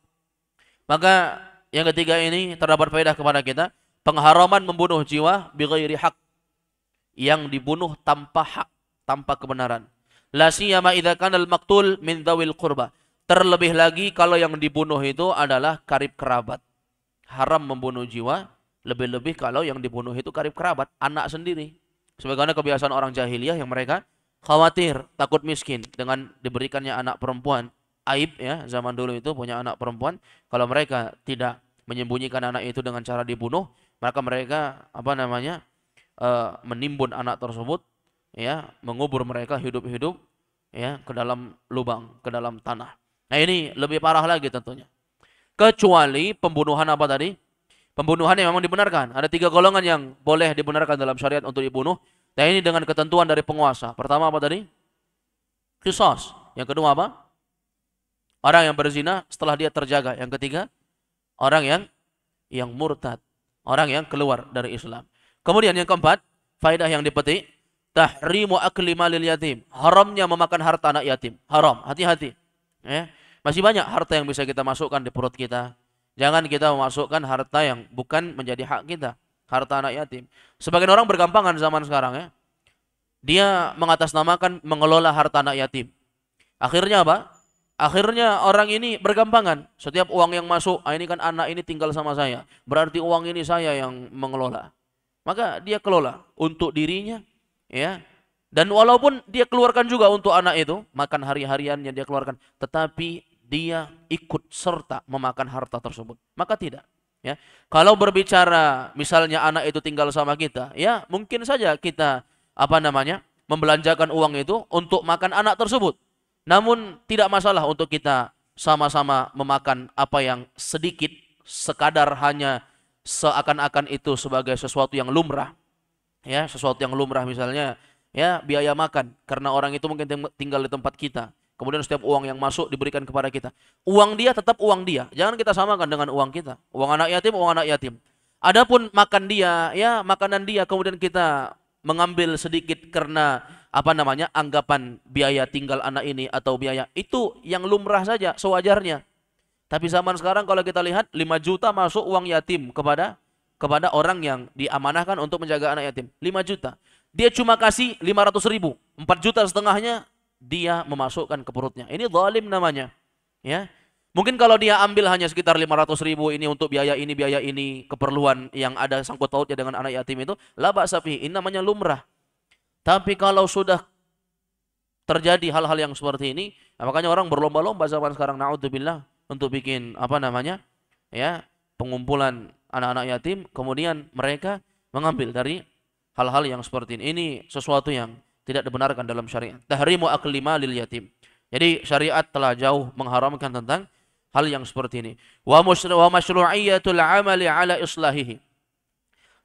Maka yang ketiga ini terdapat faedah kepada kita, pengharaman membunuh jiwa bighairi haq, yang dibunuh tanpa hak, tanpa kebenaran. La siyama idza kana al-maqtul min dzawil qurba. Terlebih lagi kalau yang dibunuh itu adalah karib kerabat. Haram membunuh jiwa, lebih-lebih kalau yang dibunuh itu karib kerabat, anak sendiri. Sebagaimana kebiasaan orang jahiliyah yang mereka khawatir, takut miskin dengan diberikannya anak perempuan. Aib ya, zaman dulu itu punya anak perempuan, kalau mereka tidak menyembunyikan anak itu dengan cara dibunuh, maka mereka menimbun anak tersebut, ya, mengubur mereka hidup-hidup, ya, ke dalam lubang, ke dalam tanah. Nah ini lebih parah lagi tentunya. Kecuali pembunuhan apa tadi? Pembunuhan yang memang dibenarkan. Ada 3 golongan yang boleh dibenarkan dalam syariat untuk dibunuh. Nah ini dengan ketentuan dari penguasa. Pertama apa tadi? Qisas. Yang kedua apa? Orang yang berzina setelah dia terjaga. Yang ketiga, orang yang murtad, orang yang keluar dari Islam. Kemudian yang keempat, faedah yang dipetik, tahrimu akli malil yatim. Haramnya memakan harta anak yatim. Haram, hati-hati. Ya. Masih banyak harta yang bisa kita masukkan di perut kita. Jangan kita memasukkan harta yang bukan menjadi hak kita. Harta anak yatim. Sebagian orang bergampangan zaman sekarang, ya. Dia mengatasnamakan mengelola harta anak yatim. Akhirnya apa? Akhirnya orang ini bergampangan. Setiap uang yang masuk, ini kan anak ini tinggal sama saya. Berarti uang ini saya yang mengelola. Maka dia kelola untuk dirinya, ya. Dan walaupun dia keluarkan juga untuk anak itu, makan hari-hariannya dia keluarkan, tetapi dia ikut serta memakan harta tersebut. Maka tidak, ya. Kalau berbicara misalnya anak itu tinggal sama kita, ya mungkin saja kita membelanjakan uang itu untuk makan anak tersebut. Namun tidak masalah untuk kita sama-sama memakan apa yang sedikit, sekadar hanya seakan-akan itu sebagai sesuatu yang lumrah, ya, sesuatu yang lumrah misalnya, ya, biaya makan karena orang itu mungkin tinggal di tempat kita, kemudian setiap uang yang masuk diberikan kepada kita, uang dia tetap uang dia, jangan kita samakan dengan uang kita, uang anak yatim. Adapun makan dia, ya, makanan dia, kemudian kita mengambil sedikit karena anggapan biaya tinggal anak ini atau biaya itu yang lumrah saja, sewajarnya. Tapi zaman sekarang kalau kita lihat 5 juta masuk uang yatim kepada orang yang diamanahkan untuk menjaga anak yatim. 5 juta. Dia cuma kasih 500 ribu. 4 juta setengahnya dia memasukkan ke perutnya. Ini zalim namanya. Ya. Mungkin kalau dia ambil hanya sekitar 500 ribu ini untuk biaya ini, keperluan yang ada sangkut pautnya dengan anak yatim itu, la ba'sa fihi, ini namanya lumrah. Tapi kalau sudah terjadi hal-hal yang seperti ini, makanya orang berlomba-lomba zaman sekarang, na'udzubillah, untuk bikin ya, pengumpulan anak-anak yatim, kemudian mereka mengambil dari hal-hal yang seperti ini. Ini sesuatu yang tidak dibenarkan dalam syariat. Tahrimu akli malil yatim. Jadi syariat telah jauh mengharamkan tentang hal yang seperti ini. Wa masyru'iyyatul 'amali 'ala islahihi.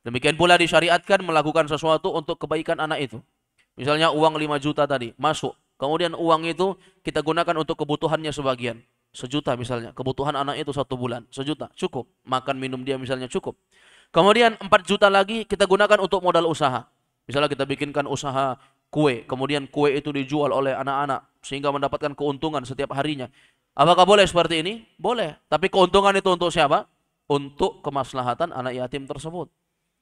Demikian pula disyariatkan melakukan sesuatu untuk kebaikan anak itu. Misalnya uang 5 juta tadi masuk, kemudian uang itu kita gunakan untuk kebutuhannya sebagian. 1 juta misalnya, kebutuhan anak itu 1 bulan, 1 juta, cukup. Makan minum dia misalnya cukup. Kemudian 4 juta lagi kita gunakan untuk modal usaha. Misalnya kita bikinkan usaha kue, kemudian kue itu dijual oleh anak-anak, sehingga mendapatkan keuntungan setiap harinya. Apakah boleh seperti ini? Boleh. Tapi keuntungan itu untuk siapa? Untuk kemaslahatan anak yatim tersebut.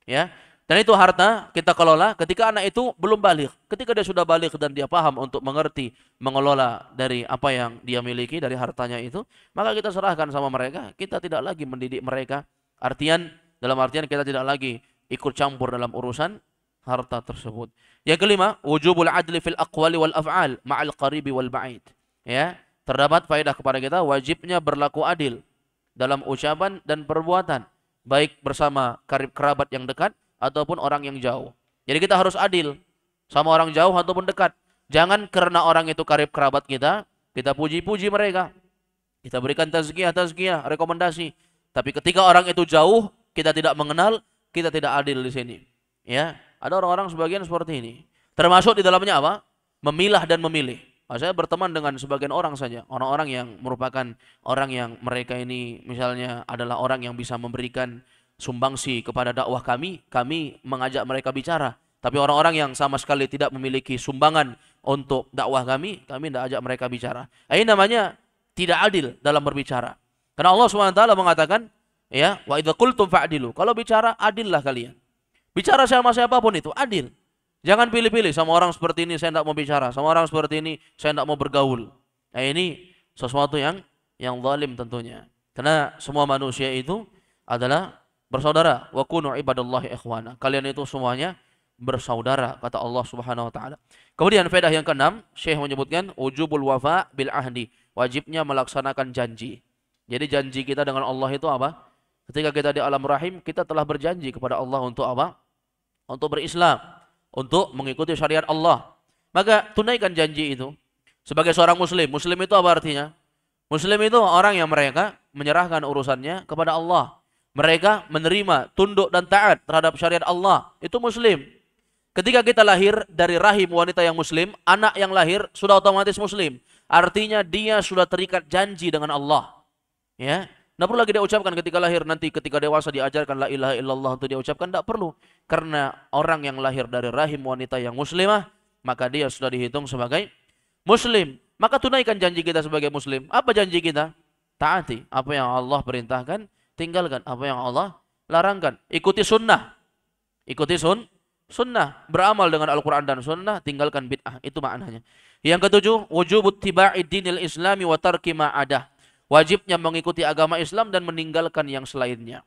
Ya. Dan itu harta kita kelola ketika anak itu belum balik. Ketika dia sudah balik dan dia paham untuk mengerti, mengelola dari apa yang dia miliki, dari hartanya itu, maka kita serahkan sama mereka. Kita tidak lagi mendidik mereka. Dalam artian kita tidak lagi ikut campur dalam urusan harta tersebut. Yang kelima, wujubul adli fil aqwali wal af'al ma'al qaribi wal ba'id. Ya, terdapat faedah kepada kita wajibnya berlaku adil dalam ucapan dan perbuatan, baik bersama karib kerabat yang dekat ataupun orang yang jauh. Jadi kita harus adil sama orang jauh ataupun dekat. Jangan karena orang itu karib kerabat kita puji-puji mereka. Kita berikan tazkiyah, rekomendasi. Tapi ketika orang itu jauh, kita tidak mengenal, kita tidak adil di sini. Ya, ada orang-orang sebagian seperti ini. Termasuk di dalamnya apa? Memilah dan memilih. Saya berteman dengan sebagian orang saja, orang-orang yang merupakan orang yang mereka ini misalnya adalah orang yang bisa memberikan sumbangsi kepada dakwah kami mengajak mereka bicara. Tapi orang-orang yang sama sekali tidak memiliki sumbangan untuk dakwah kami tidak ajak mereka bicara. Ini namanya tidak adil dalam berbicara. Karena Allah SWT mengatakan, ya, wa idza qultum fa'dilu. Kalau bicara, adillah kalian. Bicara sama siapapun itu, adil. Jangan pilih-pilih, sama orang seperti ini saya tidak mau bicara, sama orang seperti ini saya tidak mau bergaul. Nah, ini sesuatu yang zalim tentunya. Karena semua manusia itu adalah bersaudara. Wa kunu ibadallahi ikhwana. Kalian itu semuanya bersaudara, kata Allah Subhanahu wa taala. Kemudian faedah yang keenam, Syekh menyebutkan wujubul wafa bil ahdi, wajibnya melaksanakan janji. Jadi janji kita dengan Allah itu apa? Ketika kita di alam rahim, kita telah berjanji kepada Allah untuk apa? Untuk berislam, untuk mengikuti syariat Allah. Maka tunaikan janji itu. Sebagai seorang muslim, muslim itu apa artinya? Muslim itu orang yang mereka menyerahkan urusannya kepada Allah. Mereka menerima, tunduk dan taat terhadap syariat Allah. Itu muslim. Ketika kita lahir dari rahim wanita yang muslim, anak yang lahir sudah otomatis muslim. Artinya dia sudah terikat janji dengan Allah. Ya, tidak perlu lagi dia ucapkan ketika lahir, nanti ketika dewasa diajarkan la ilaha illallah untuk dia ucapkan, tidak perlu. Karena orang yang lahir dari rahim wanita yang muslimah, maka dia sudah dihitung sebagai muslim. Maka tunaikan janji kita sebagai muslim. Apa janji kita? Taati apa yang Allah perintahkan, tinggalkan apa yang Allah larangkan. Ikuti sunnah. Ikuti sunnah. Beramal dengan Al-Quran dan sunnah, tinggalkan bid'ah. Itu maknanya. Yang ketujuh, wujubut tiba'i dinil islami wa tarki ma'adah. Wajibnya mengikuti agama Islam dan meninggalkan yang selainnya.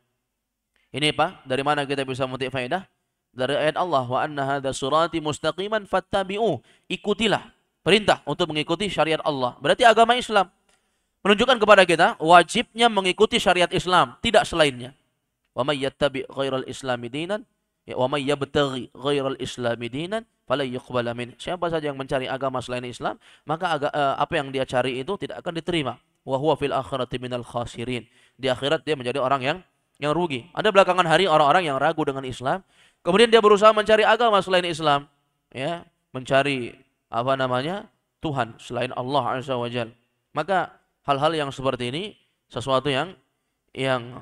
Ini Pak, dari mana kita bisa memetik faedah? Dari ayat Allah, wa anna hadza surati mustaqiman fattabi'u. Ikutilah perintah untuk mengikuti syariat Allah. Berarti agama Islam menunjukkan kepada kita wajibnya mengikuti syariat Islam, tidak selainnya. Wa may yattabi' ghairal islami dinan, wa may yabtaghi ghairal islami dinan fala yuqbala min. Siapa saja yang mencari agama selain Islam, maka apa yang dia cari itu tidak akan diterima. Wa huwa fil akhirati minal khasirin. Di akhirat dia menjadi orang yang rugi. Ada belakangan hari orang-orang yang ragu dengan Islam, kemudian dia berusaha mencari agama selain Islam, ya, mencari apa namanya? Tuhan selain Allah Azza wa Jalla. Maka hal-hal yang seperti ini sesuatu yang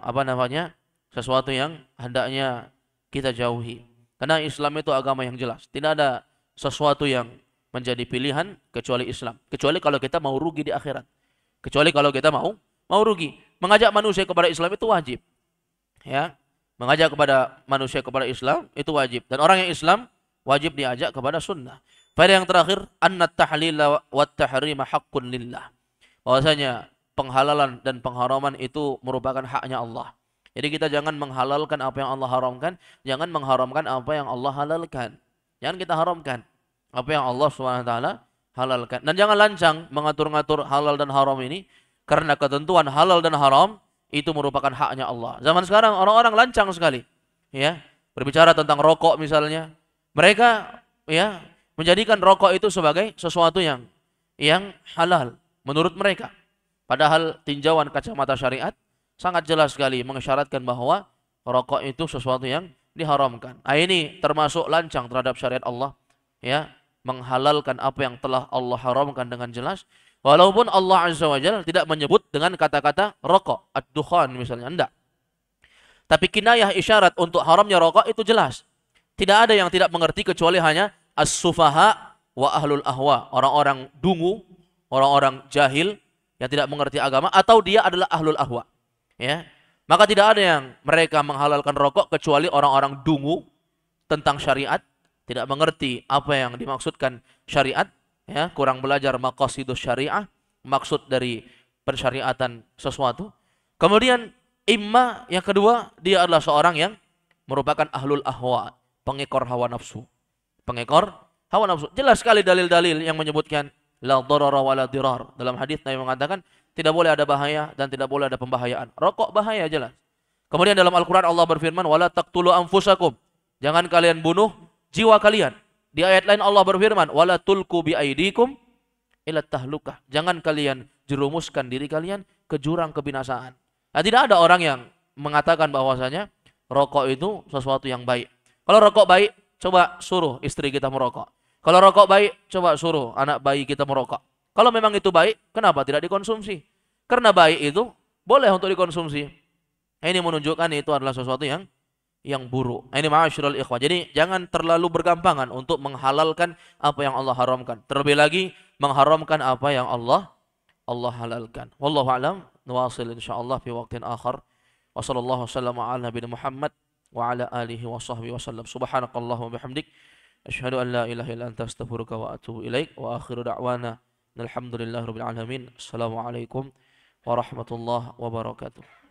apa namanya? Sesuatu yang hendaknya kita jauhi. Karena Islam itu agama yang jelas. Tidak ada sesuatu yang menjadi pilihan kecuali Islam. Kecuali kalau kita mau rugi di akhirat. Kecuali kalau kita mau rugi. Mengajak manusia kepada Islam itu wajib. Ya, mengajak kepada manusia kepada Islam itu wajib. Dan orang yang Islam wajib diajak kepada sunnah. Pada yang terakhir, annat tahlila wa tahrima haqqun lillah. Bahwasanya penghalalan dan pengharaman itu merupakan haknya Allah. Jadi kita jangan menghalalkan apa yang Allah haramkan, jangan mengharamkan apa yang Allah halalkan. Jangan kita haramkan apa yang Allah SWT halalkan. Dan jangan lancang mengatur-ngatur halal dan haram ini, karena ketentuan halal dan haram itu merupakan haknya Allah. Zaman sekarang orang-orang lancang sekali, ya, berbicara tentang rokok misalnya. Mereka ya menjadikan rokok itu sebagai sesuatu yang halal menurut mereka. Padahal tinjauan kacamata syariat sangat jelas sekali mengisyaratkan bahwa rokok itu sesuatu yang diharamkan. Nah, ini termasuk lancang terhadap syariat Allah, ya, menghalalkan apa yang telah Allah haramkan dengan jelas. Walaupun Allah Azza wa Jalla tidak menyebut dengan kata-kata rokok, ad-dukhan misalnya, enggak. Tapi kinayah isyarat untuk haramnya rokok itu jelas. Tidak ada yang tidak mengerti kecuali hanya as-sufaha wa ahlul ahwa, orang-orang dungu, orang-orang jahil yang tidak mengerti agama, atau dia adalah ahlul ahwa. Ya, maka tidak ada yang mereka menghalalkan rokok kecuali orang-orang dungu tentang syariat, tidak mengerti apa yang dimaksudkan syariat, ya, kurang belajar maqasidus syariah, maksud dari pensyariatan sesuatu. Kemudian imma yang kedua, dia adalah seorang yang merupakan ahlul ahwa, pengekor hawa nafsu. Pengekor hawa nafsu. Jelas sekali dalil-dalil yang menyebutkan la dharara wa la dirar. Dalam hadis Nabi mengatakan tidak boleh ada bahaya dan tidak boleh ada pembahayaan. Rokok bahaya jelas. Kemudian dalam Al-Quran Allah berfirman, wala taqtulu anfusakum. Jangan kalian bunuh jiwa kalian. Di ayat lain Allah berfirman, wala tulku bi aidikum ila tahlukah. Jangan kalian jerumuskan diri kalian ke jurang kebinasaan. Nah, tidak ada orang yang mengatakan bahwasanya rokok itu sesuatu yang baik. Kalau rokok baik, coba suruh istri kita merokok. Kalau rokok baik, coba suruh anak bayi kita merokok. Kalau memang itu baik, kenapa tidak dikonsumsi? Karena baik itu boleh untuk dikonsumsi. Ini menunjukkan itu adalah sesuatu yang buruk. Ini ma'asyiral ikhwah. Jadi jangan terlalu bergampangan untuk menghalalkan apa yang Allah haramkan. Terlebih lagi mengharamkan apa yang Allah halalkan. Wallahu a'lam. Nuwasil insyaallah fi waqtin akhar. Wa sallallahu wasallam ala nabiyina Muhammad wa ala alihi wa sahbihi wasallam. Subhanakallahumma bihamdik asyhadu an la ilaha illa anta astaghfiruka wa atubu ilaik. Wa akhiru da'wana alhamdulillahirabbil alamin. Assalamualaikum warahmatullahi wabarakatuh.